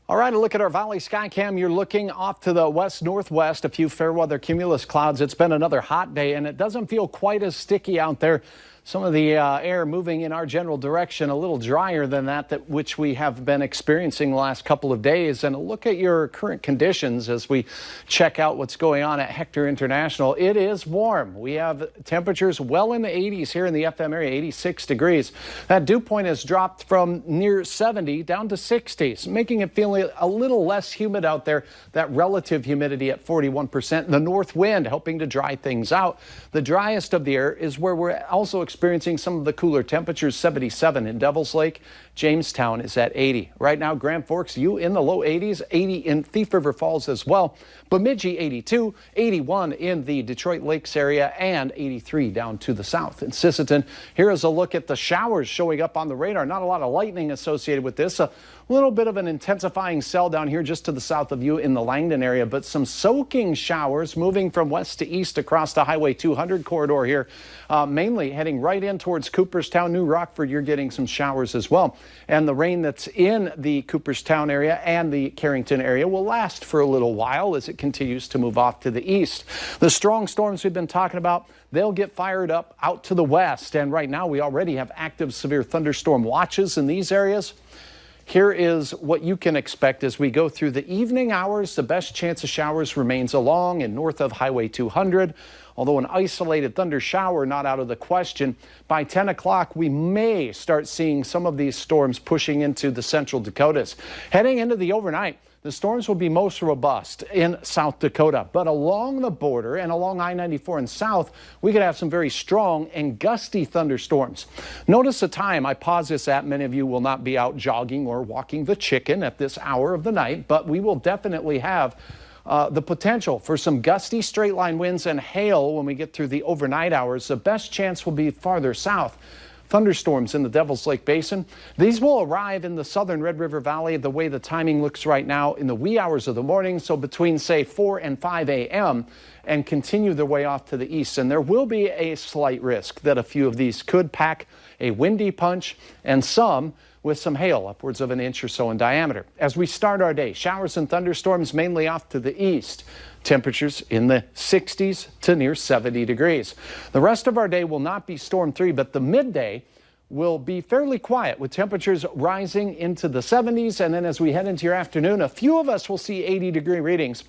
All right, a look at our Valley Skycam. You're looking off to the west-northwest, a few fair weather cumulus clouds. It's been another hot day, and it doesn't feel quite as sticky out there. Some of the air moving in our general direction, a little drier than that which we have been experiencing the last couple of days. And a look at your current conditions as we check out what's going on at Hector International. It is warm. We have temperatures well in the 80s here in the FM area, 86 degrees. That dew point has dropped from near 70 down to 60s, making it feel a little less humid out there. That relative humidity at 41%. The north wind helping to dry things out. The driest of the air is where we're also experiencing some of the cooler temperatures. 77 in Devils Lake. Jamestown is at 80. Right now, Grand Forks, you in the low 80s, 80 in Thief River Falls as well. Bemidji 82, 81 in the Detroit Lakes area, and 83 down to the south in Sisseton. Here is a look at the showers showing up on the radar. Not a lot of lightning associated with this. A little bit of an intensifying cell down here just to the south of you in the Langdon area, but some soaking showers moving from west to east across the Highway 200 corridor here, mainly heading right in towards Cooperstown, New Rockford. You're getting some showers as well. And the rain that's in the Cooperstown area and the Carrington area will last for a little while as it continues to move off to the east. The strong storms we've been talking about, they'll get fired up out to the west. And right now we already have active severe thunderstorm watches in these areas. Here is what you can expect as we go through the evening hours. The best chance of showers remains along and north of Highway 200. Although an isolated thunder shower not out of the question, by 10 o'clock we may start seeing some of these storms pushing into the central Dakotas. Heading into the overnight, the storms will be most robust in South Dakota, but along the border and along I-94 and south, we could have some very strong and gusty thunderstorms. Notice the time I pause this at. Many of you will not be out jogging or walking the chicken at this hour of the night, but we will definitely have the potential for some gusty straight line winds and hail when we get through the overnight hours. The best chance will be farther south. Thunderstorms in the Devils Lake Basin. These will arrive in the southern Red River Valley the way the timing looks right now in the wee hours of the morning, so between say 4 and 5 a.m. and continue their way off to the east. And there will be a slight risk that a few of these could pack a windy punch and some with some hail upwards of an inch or so in diameter. As we start our day, showers and thunderstorms mainly off to the east. Temperatures in the 60s to near 70 degrees. The rest of our day will not be storm-free, but the midday will be fairly quiet with temperatures rising into the 70s. And then as we head into your afternoon, a few of us will see 80-degree readings.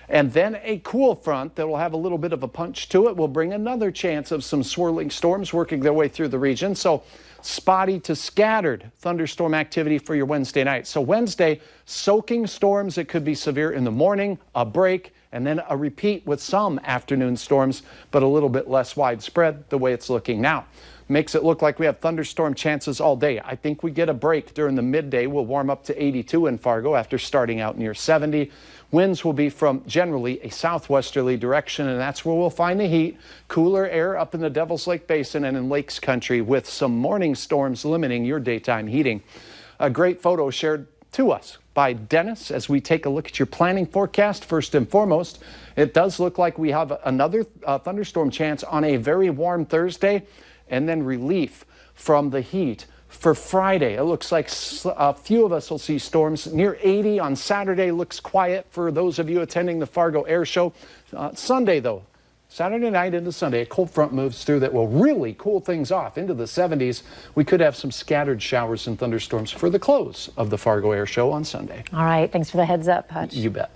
And then a cool front that will have a little bit of a punch to it will bring another chance of some swirling storms working their way through the region. So spotty to scattered thunderstorm activity for your Wednesday night. So Wednesday, soaking storms. It could be severe in the morning, a break, and then a repeat with some afternoon storms, but a little bit less widespread the way it's looking now. Makes it look like we have thunderstorm chances all day. I think we get a break during the midday. We'll warm up to 82 in Fargo after starting out near 70. Winds will be from generally a southwesterly direction, and that's where we'll find the heat. Cooler air up in the Devils Lake Basin and in Lakes Country with some morning storms limiting your daytime heating. A great photo shared to us by Dennis as we take a look at your planning forecast. First and foremost, it does look like we have another thunderstorm chance on a very warm Thursday, and then relief from the heat for Friday. It looks like a few of us will see storms near 80 on Saturday. Looks quiet for those of you attending the Fargo Air Show. Sunday, though, Saturday night into Sunday, a cold front moves through that will really cool things off into the 70s. We could have some scattered showers and thunderstorms for the close of the Fargo Air Show on Sunday. All right. Thanks for the heads up, Hutch. You bet.